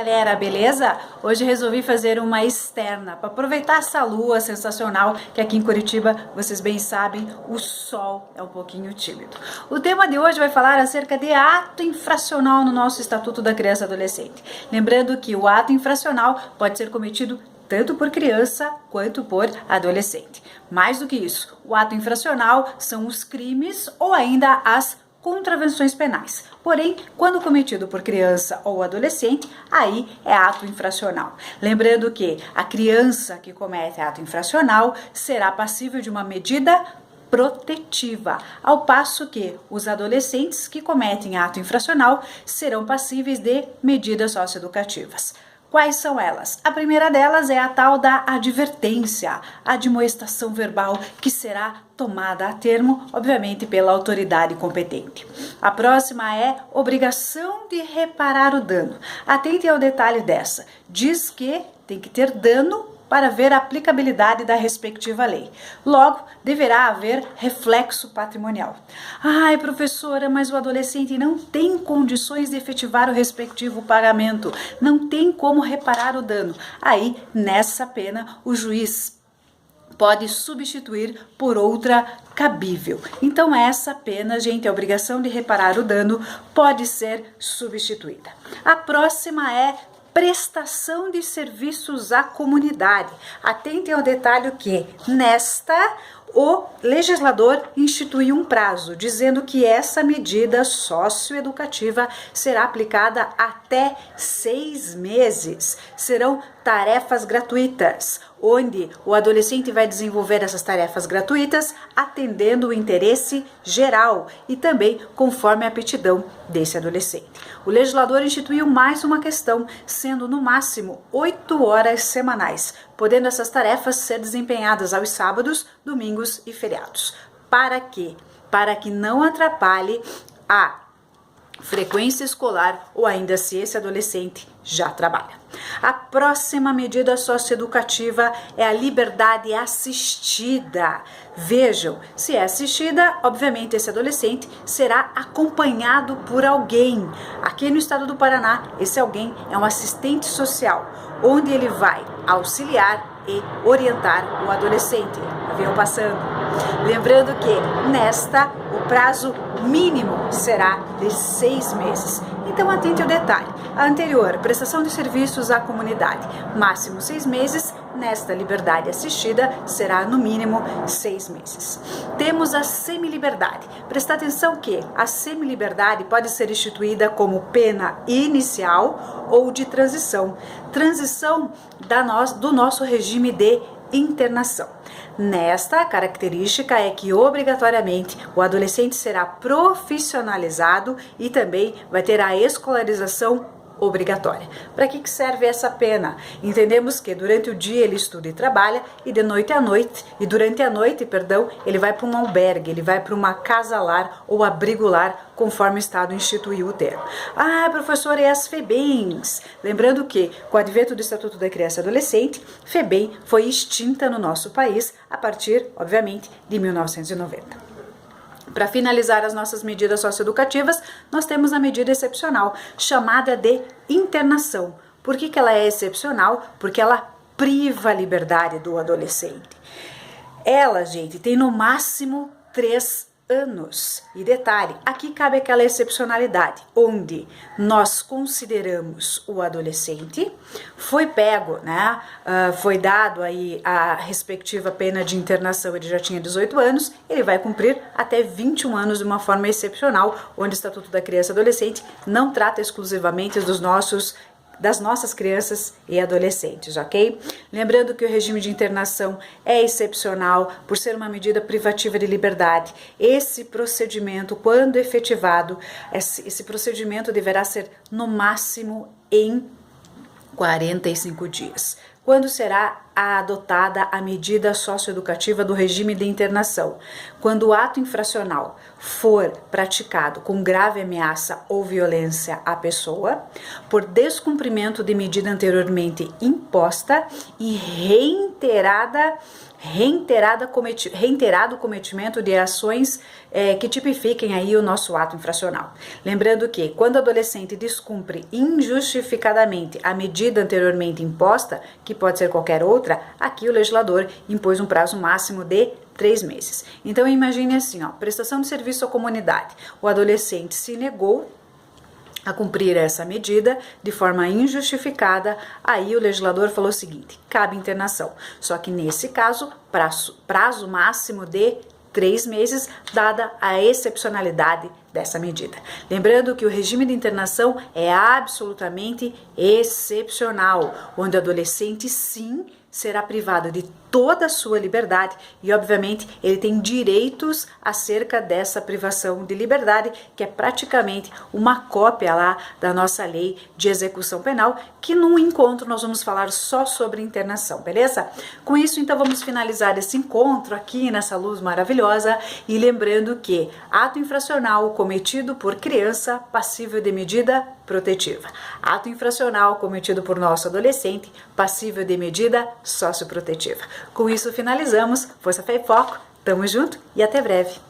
Galera, beleza? Hoje resolvi fazer uma externa para aproveitar essa lua sensacional que aqui em Curitiba, vocês bem sabem, o sol é um pouquinho tímido. O tema de hoje vai falar acerca de ato infracional no nosso Estatuto da Criança e Adolescente. Lembrando que o ato infracional pode ser cometido tanto por criança quanto por adolescente. Mais do que isso, o ato infracional são os crimes ou ainda as contravenções penais. Porém, quando cometido por criança ou adolescente, aí é ato infracional. Lembrando que a criança que comete ato infracional será passível de uma medida protetiva, ao passo que os adolescentes que cometem ato infracional serão passíveis de medidas socioeducativas. Quais são elas? A primeira delas é a tal da advertência, a admoestação verbal que será tomada a termo, obviamente, pela autoridade competente. A próxima é obrigação de reparar o dano. Atente ao detalhe dessa. Diz que tem que ter dano para ver a aplicabilidade da respectiva lei. Logo, deverá haver reflexo patrimonial. Ai, professora, mas o adolescente não tem condições de efetivar o respectivo pagamento, não tem como reparar o dano. Aí, nessa pena, o juiz pode substituir por outra cabível. Então, essa pena, gente, a obrigação de reparar o dano pode ser substituída. A próxima é prestação de serviços à comunidade. Atentem ao detalhe que nesta o legislador instituiu um prazo, dizendo que essa medida socioeducativa será aplicada até 6 meses. Serão tarefas gratuitas, onde o adolescente vai desenvolver essas tarefas gratuitas atendendo o interesse geral e também conforme a aptidão desse adolescente. O legislador instituiu mais uma questão, sendo no máximo 8 horas semanais, podendo essas tarefas ser desempenhadas aos sábados, domingos e feriados. Para quê? Para que não atrapalhe a frequência escolar ou ainda se esse adolescente já trabalha. A próxima medida socioeducativa é a liberdade assistida. Vejam, se é assistida, obviamente esse adolescente será acompanhado por alguém. Aqui no estado do Paraná, esse alguém é um assistente social, onde ele vai auxiliar e orientar o adolescente. Venham passando. Lembrando que nesta o prazo mínimo será de 6 meses. Então atente ao detalhe. A anterior, prestação de serviços à comunidade, máximo 6 meses. Nesta liberdade assistida será no mínimo 6 meses. Temos a semiliberdade. Prestar atenção que a semiliberdade pode ser instituída como pena inicial ou de transição. Transição do nosso regime de internação. Nesta, a característica é que obrigatoriamente o adolescente será profissionalizado e também vai ter a escolarização obrigatória. Para que serve essa pena? Entendemos que durante o dia ele estuda e trabalha e durante a noite, ele vai para um albergue, ele vai para uma casa-lar ou abrigo-lar, conforme o Estado instituiu o termo. Ah, professora, e as FEBEMs? Lembrando que, com o advento do Estatuto da Criança e Adolescente, FEBEM foi extinta no nosso país a partir, obviamente, de 1990. Para finalizar as nossas medidas socioeducativas, nós temos a medida excepcional, chamada de internação. Por que ela é excepcional? Porque ela priva a liberdade do adolescente. Ela, gente, tem no máximo 3 anos. E detalhe, aqui cabe aquela excepcionalidade, onde nós consideramos o adolescente, foi pego, né? Foi dado aí a respectiva pena de internação, ele já tinha 18 anos, ele vai cumprir até 21 anos de uma forma excepcional, onde o Estatuto da Criança e Adolescente não trata exclusivamente das nossas crianças e adolescentes, ok? Lembrando que o regime de internação é excepcional por ser uma medida privativa de liberdade. Esse procedimento, quando efetivado, esse procedimento deverá ser no máximo em 45 dias. Quando será adotada a medida socioeducativa do regime de internação? Quando o ato infracional for praticado com grave ameaça ou violência à pessoa, por descumprimento de medida anteriormente imposta e reiteração reiterado cometimento de ações que tipifiquem aí o nosso ato infracional. Lembrando que quando o adolescente descumpre injustificadamente a medida anteriormente imposta, que pode ser qualquer outra, aqui o legislador impôs um prazo máximo de 3 meses. Então imagine assim, prestação de serviço à comunidade. O adolescente se negou a cumprir essa medida de forma injustificada, aí o legislador falou o seguinte: cabe internação. Só que nesse caso, prazo máximo de 3 meses, dada a excepcionalidade dessa medida. Lembrando que o regime de internação é absolutamente excepcional, onde o adolescente sim será privado de toda a sua liberdade e, obviamente, ele tem direitos acerca dessa privação de liberdade, que é praticamente uma cópia lá da nossa lei de execução penal, que num encontro nós vamos falar só sobre internação, beleza? Com isso, então, vamos finalizar esse encontro aqui nessa luz maravilhosa e lembrando que ato infracional cometido por criança passível de medida protetiva. Ato infracional cometido por nosso adolescente passível de medida socioprotetiva. Com isso finalizamos. Força, fé e foco. Tamo junto e até breve.